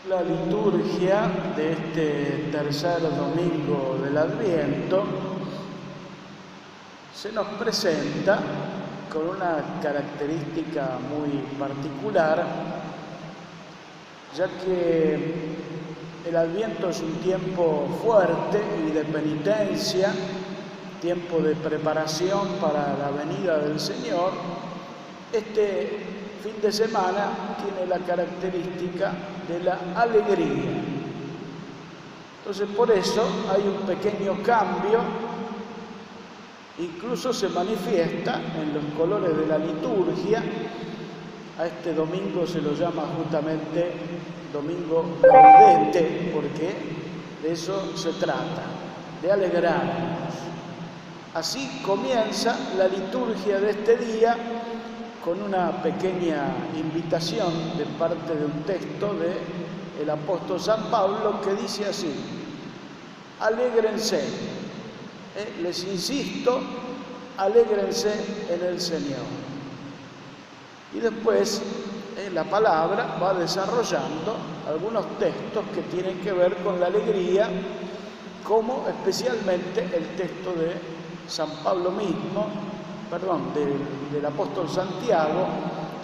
La liturgia de este tercer domingo del Adviento se nos presenta con una característica muy particular, ya que el Adviento es un tiempo fuerte y de penitencia, tiempo de preparación para la venida del Señor. Este fin de semana tiene la característica de la alegría. Entonces, por eso hay un pequeño cambio, incluso se manifiesta en los colores de la liturgia. A este domingo se lo llama justamente Domingo Gaudete, porque de eso se trata, de alegrarnos. Así comienza la liturgia de este día, con una pequeña invitación de parte de un texto del apóstol San Pablo que dice así: alégrense, les insisto, alégrense en el Señor. Y después la palabra va desarrollando algunos textos que tienen que ver con la alegría, como especialmente el texto de San Pablo mismo, del apóstol Santiago,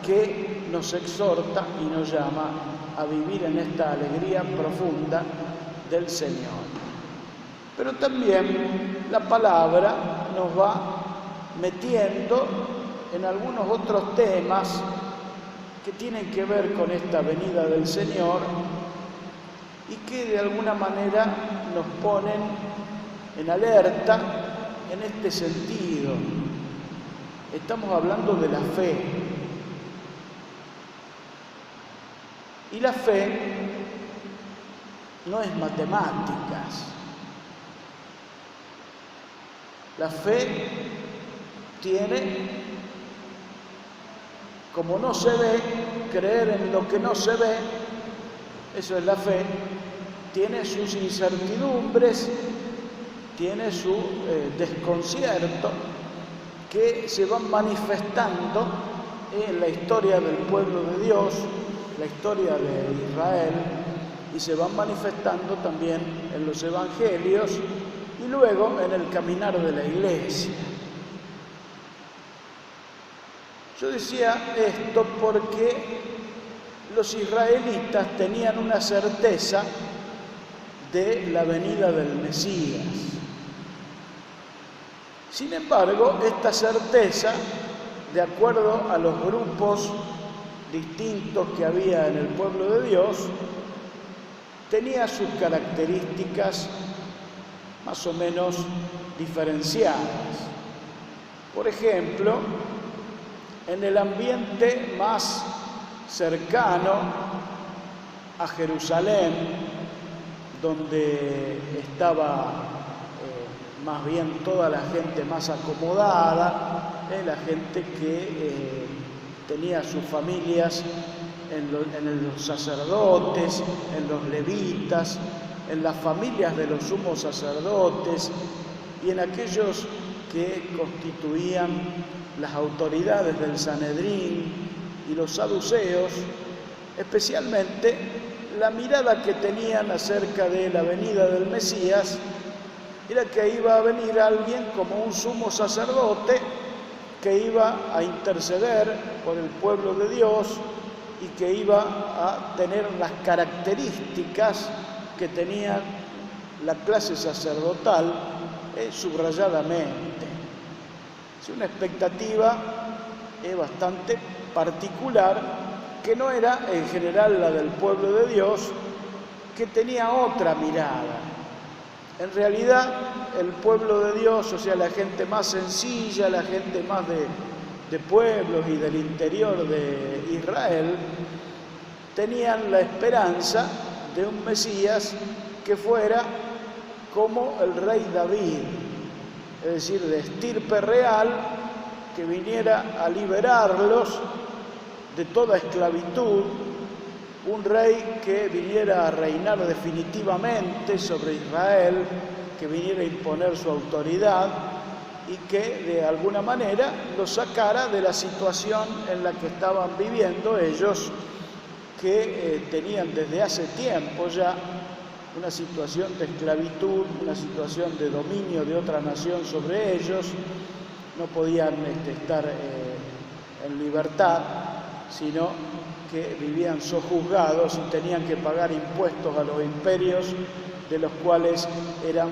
que nos exhorta y nos llama a vivir en esta alegría profunda del Señor. Pero también la palabra nos va metiendo en algunos otros temas que tienen que ver con esta venida del Señor y que de alguna manera nos ponen en alerta en este sentido. Estamos hablando de la fe. Y la fe no es matemáticas. La fe tiene, como no se ve, creer en lo que no se ve, eso es la fe, tiene sus incertidumbres, tiene su desconcierto, que se van manifestando en la historia del pueblo de Dios, la historia de Israel, y se van manifestando también en los evangelios y luego en el caminar de la iglesia. Yo decía esto porque los israelitas tenían una certeza de la venida del Mesías. Sin embargo, esta certeza, de acuerdo a los grupos distintos que había en el pueblo de Dios, tenía sus características más o menos diferenciadas. Por ejemplo, en el ambiente más cercano a Jerusalén, donde estaba más bien toda la gente más acomodada, la gente que tenía sus familias en los sacerdotes, en los levitas, en las familias de los sumos sacerdotes y en aquellos que constituían las autoridades del Sanedrín y los saduceos. Especialmente la mirada que tenían acerca de la venida del Mesías era que iba a venir alguien como un sumo sacerdote que iba a interceder por el pueblo de Dios y que iba a tener las características que tenía la clase sacerdotal subrayadamente. Es una expectativa bastante particular, que no era en general la del pueblo de Dios, que tenía otra mirada. En realidad, el pueblo de Dios, o sea, la gente más sencilla, la gente más de pueblos y del interior de Israel, tenían la esperanza de un Mesías que fuera como el rey David, es decir, de estirpe real, que viniera a liberarlos de toda esclavitud, un rey que viniera a reinar definitivamente sobre Israel, que viniera a imponer su autoridad y que de alguna manera los sacara de la situación en la que estaban viviendo ellos, que tenían desde hace tiempo ya una situación de esclavitud, una situación de dominio de otra nación sobre ellos, no podían estar en libertad, sino que vivían sojuzgados y tenían que pagar impuestos a los imperios de los cuales eran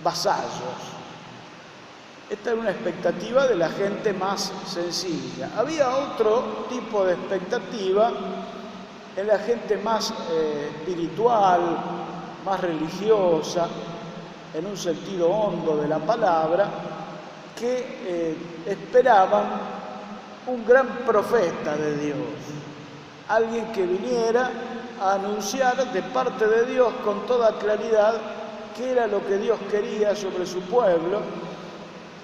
vasallos. Esta era una expectativa de la gente más sencilla. Había otro tipo de expectativa en la gente más espiritual, más religiosa, en un sentido hondo de la palabra, que esperaban un gran profeta de Dios, alguien que viniera a anunciar de parte de Dios con toda claridad qué era lo que Dios quería sobre su pueblo,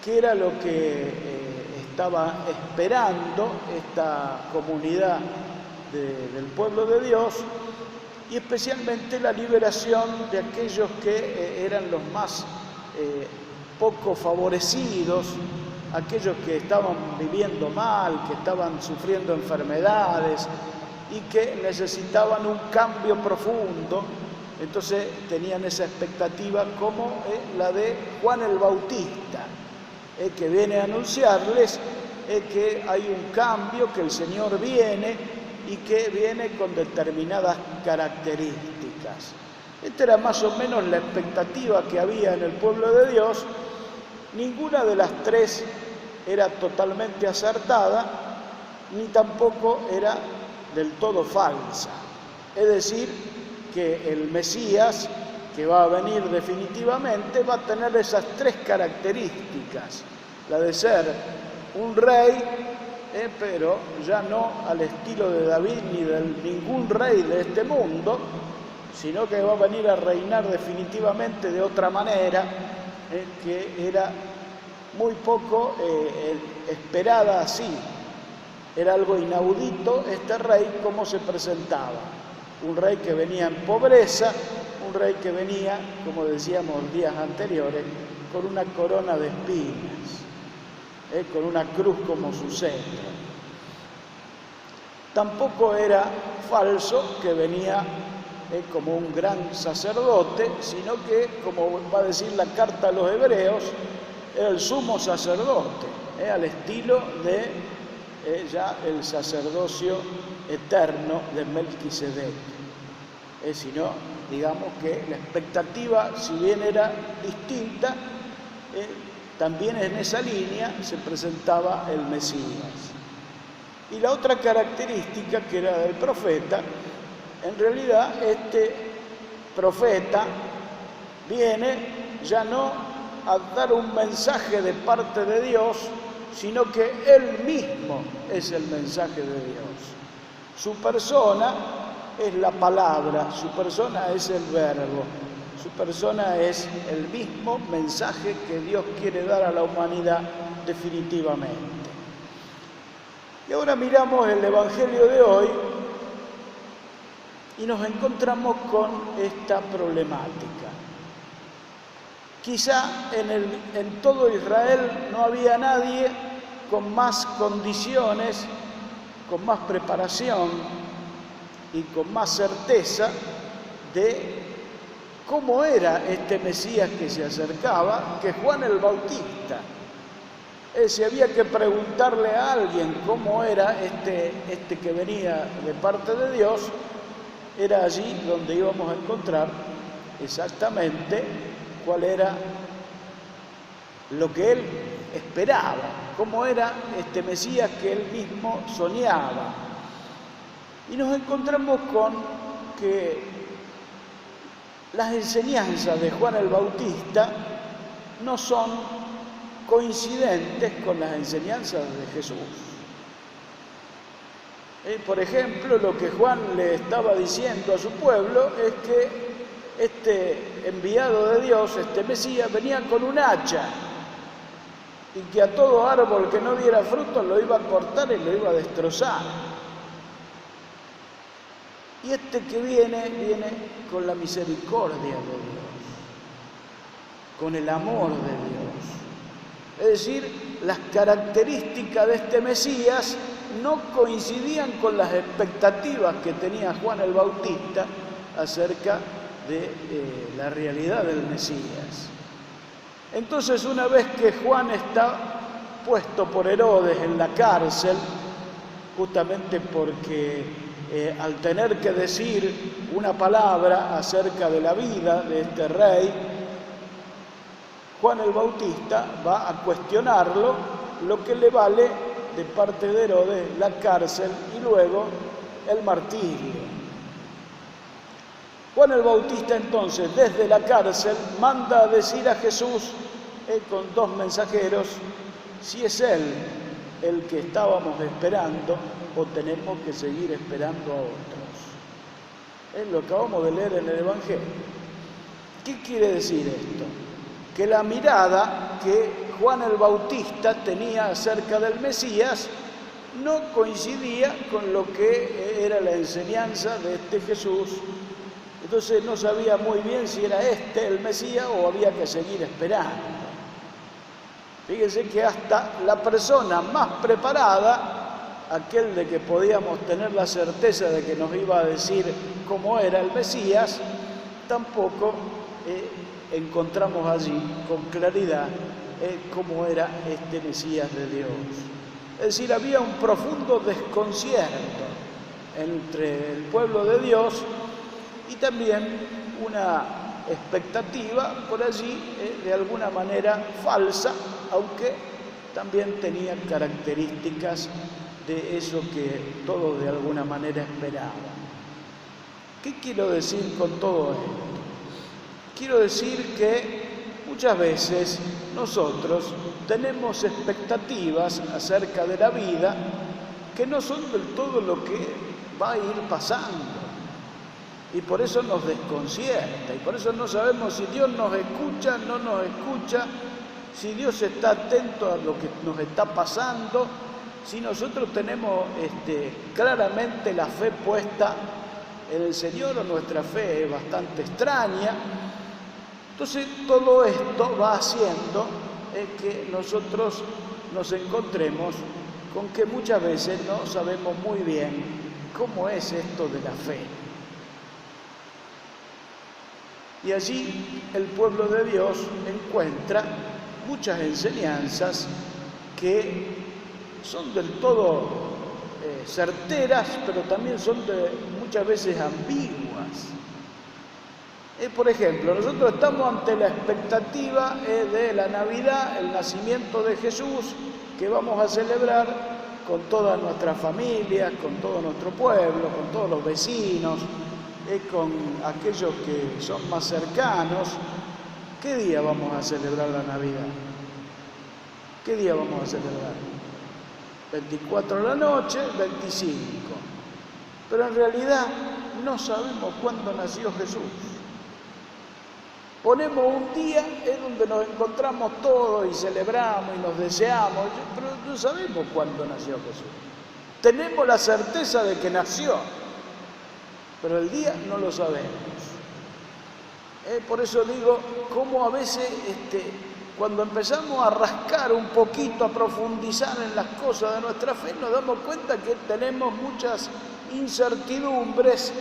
qué era lo que estaba esperando esta comunidad del pueblo de Dios, y especialmente la liberación de aquellos que eran los más poco favorecidos, aquellos que estaban viviendo mal, que estaban sufriendo enfermedades y que necesitaban un cambio profundo. Entonces tenían esa expectativa como la de Juan el Bautista, que viene a anunciarles que hay un cambio, que el Señor viene y que viene con determinadas características. Esta era más o menos la expectativa que había en el pueblo de Dios. Ninguna de las tres era totalmente acertada, ni tampoco era del todo falsa. Es decir, que el Mesías, que va a venir definitivamente, va a tener esas tres características: la de ser un rey, pero ya no al estilo de David ni de ningún rey de este mundo, sino que va a venir a reinar definitivamente de otra manera, que era muy poco esperada así. Era algo inaudito este rey, cómo se presentaba. Un rey que venía en pobreza, un rey que venía, como decíamos días anteriores, con una corona de espinas, con una cruz como su centro. Tampoco era falso que venía como un gran sacerdote, sino que, como va a decir la carta a los hebreos, era el sumo sacerdote, al estilo de ya el sacerdocio eterno de Melquisedec. Sino, digamos que la expectativa, si bien era distinta, también en esa línea se presentaba el Mesías. Y la otra característica, que era del profeta, en realidad este profeta viene ya no a dar un mensaje de parte de Dios, sino que él mismo es el mensaje de Dios. Su persona es la palabra, su persona es el verbo, su persona es el mismo mensaje que Dios quiere dar a la humanidad definitivamente. Y ahora miramos el Evangelio de hoy y nos encontramos con esta problemática. Quizá en todo Israel no había nadie con más condiciones, con más preparación y con más certeza de cómo era este Mesías que se acercaba, que Juan el Bautista. Si había que preguntarle a alguien cómo era este que venía de parte de Dios, era allí donde íbamos a encontrar exactamente cuál era lo que él esperaba, cómo era este Mesías que él mismo soñaba. Y nos encontramos con que las enseñanzas de Juan el Bautista no son coincidentes con las enseñanzas de Jesús. Por ejemplo, lo que Juan le estaba diciendo a su pueblo es que este enviado de Dios, este Mesías, venía con un hacha y que a todo árbol que no diera fruto lo iba a cortar y lo iba a destrozar. Y este que viene con la misericordia de Dios, con el amor de Es decir, las características de este Mesías no coincidían con las expectativas que tenía Juan el Bautista acerca de la realidad del Mesías. Entonces, una vez que Juan está puesto por Herodes en la cárcel, justamente porque al tener que decir una palabra acerca de la vida de este rey, Juan el Bautista va a cuestionarlo, lo que le vale de parte de Herodes la cárcel y luego el martirio. Juan el Bautista entonces desde la cárcel manda a decir a Jesús con 2 mensajeros si es él el que estábamos esperando o tenemos que seguir esperando a otros. Lo acabamos de leer en el Evangelio. ¿Qué quiere decir esto? Que la mirada que Juan el Bautista tenía acerca del Mesías no coincidía con lo que era la enseñanza de este Jesús. Entonces no sabía muy bien si era este el Mesías o había que seguir esperando. Fíjense que hasta la persona más preparada, aquel de que podíamos tener la certeza de que nos iba a decir cómo era el Mesías, tampoco encontramos allí con claridad cómo era este Mesías de Dios. Es decir, había un profundo desconcierto entre el pueblo de Dios y también una expectativa por allí de alguna manera falsa, aunque también tenía características de eso que todos de alguna manera esperaban. ¿Qué quiero decir con todo esto? Quiero decir que muchas veces nosotros tenemos expectativas acerca de la vida que no son del todo lo que va a ir pasando. Y por eso nos desconcierta, y por eso no sabemos si Dios nos escucha, no nos escucha, si Dios está atento a lo que nos está pasando, si nosotros tenemos claramente la fe puesta en el Señor o nuestra fe es bastante extraña. Entonces todo esto va haciendo que nosotros nos encontremos con que muchas veces no sabemos muy bien cómo es esto de la fe. Y allí el pueblo de Dios encuentra muchas enseñanzas que son del todo certeras, pero también son muchas veces ambiguas. Por ejemplo, nosotros estamos ante la expectativa de la Navidad, el nacimiento de Jesús, que vamos a celebrar con toda nuestra familia, con todo nuestro pueblo, con todos los vecinos, con aquellos que son más cercanos. ¿Qué día vamos a celebrar la Navidad? ¿Qué día vamos a celebrar? 24 de la noche, 25. Pero en realidad no sabemos cuándo nació Jesús. Ponemos un día en donde nos encontramos todos y celebramos y nos deseamos, pero no sabemos cuándo nació Jesús. Tenemos la certeza de que nació, pero el día no lo sabemos. Por eso digo, cómo a veces cuando empezamos a rascar un poquito, a profundizar en las cosas de nuestra fe, nos damos cuenta que tenemos muchas incertidumbres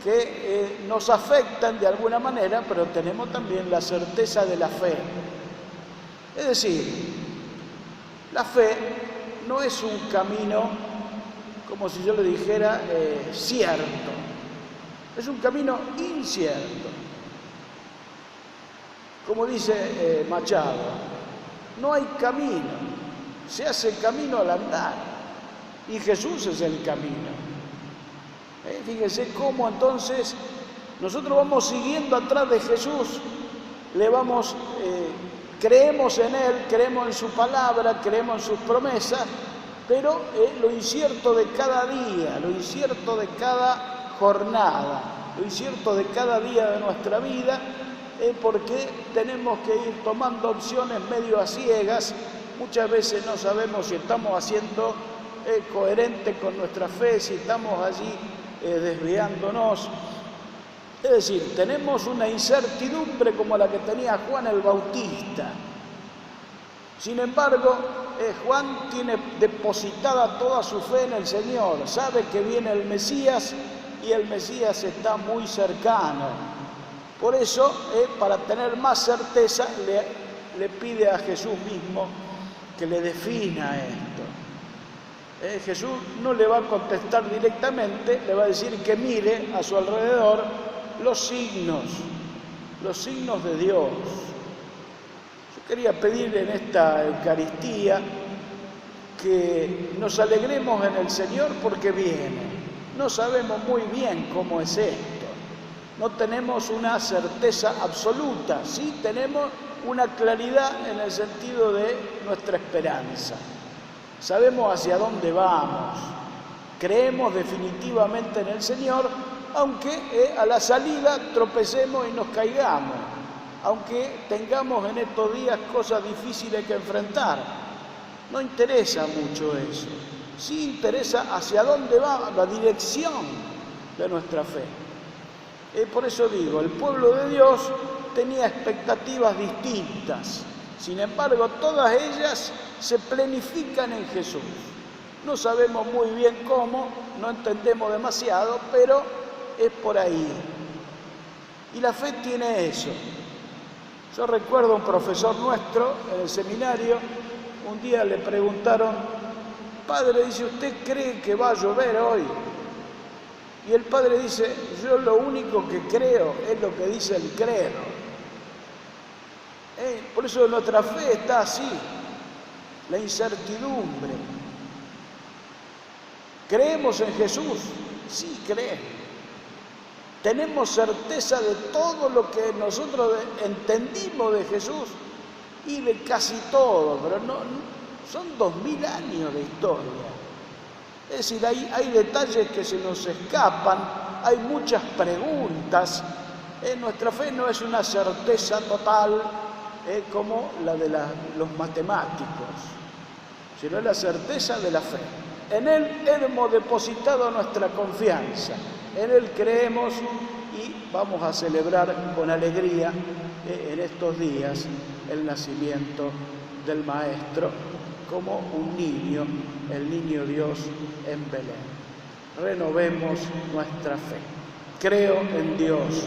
que nos afectan de alguna manera, pero tenemos también la certeza de la fe. Es decir, la fe no es un camino, como si yo le dijera, cierto. Es un camino incierto. Como dice Machado, no hay camino, se hace camino al andar, y Jesús es el camino. Fíjense cómo entonces nosotros vamos siguiendo atrás de Jesús, creemos en Él, creemos en su palabra, creemos en sus promesas, pero lo incierto de cada día, lo incierto de cada jornada, lo incierto de cada día de nuestra vida, porque tenemos que ir tomando opciones medio a ciegas. Muchas veces no sabemos si estamos haciendo coherente con nuestra fe, si estamos allí desviándonos. Es decir, tenemos una incertidumbre como la que tenía Juan el Bautista. Sin embargo, Juan tiene depositada toda su fe en el Señor, sabe que viene el Mesías y el Mesías está muy cercano. Por eso, para tener más certeza, le pide a Jesús mismo que le defina esto. Jesús no le va a contestar directamente, le va a decir que mire a su alrededor los signos de Dios. Yo quería pedir en esta Eucaristía que nos alegremos en el Señor porque viene. No sabemos muy bien cómo es esto, no tenemos una certeza absoluta, sí tenemos una claridad en el sentido de nuestra esperanza. Sabemos hacia dónde vamos, creemos definitivamente en el Señor, aunque a la salida tropecemos y nos caigamos, aunque tengamos en estos días cosas difíciles que enfrentar. No interesa mucho eso, sí interesa hacia dónde va la dirección de nuestra fe. Por eso digo, el pueblo de Dios tenía expectativas distintas, sin embargo todas ellas se planifican en Jesús. No sabemos muy bien cómo, no entendemos demasiado, pero es por ahí. Y la fe tiene eso. Yo recuerdo a un profesor nuestro en el seminario, un día le preguntaron: padre, dice, ¿usted cree que va a llover hoy? Y el padre dice: yo lo único que creo es lo que dice el credo. Por eso nuestra fe está así, la incertidumbre. ¿Creemos en Jesús? Sí, creemos. ¿Tenemos certeza de todo lo que nosotros entendimos de Jesús? Y de casi todo, pero no, son 2000 años de historia. Es decir, hay detalles que se nos escapan, hay muchas preguntas. Nuestra fe no es una certeza total como la de los matemáticos, sino es la certeza de la fe. En Él hemos depositado nuestra confianza, en Él creemos y vamos a celebrar con alegría en estos días el nacimiento del Maestro como un niño, el niño Dios en Belén. Renovemos nuestra fe. Creo en Dios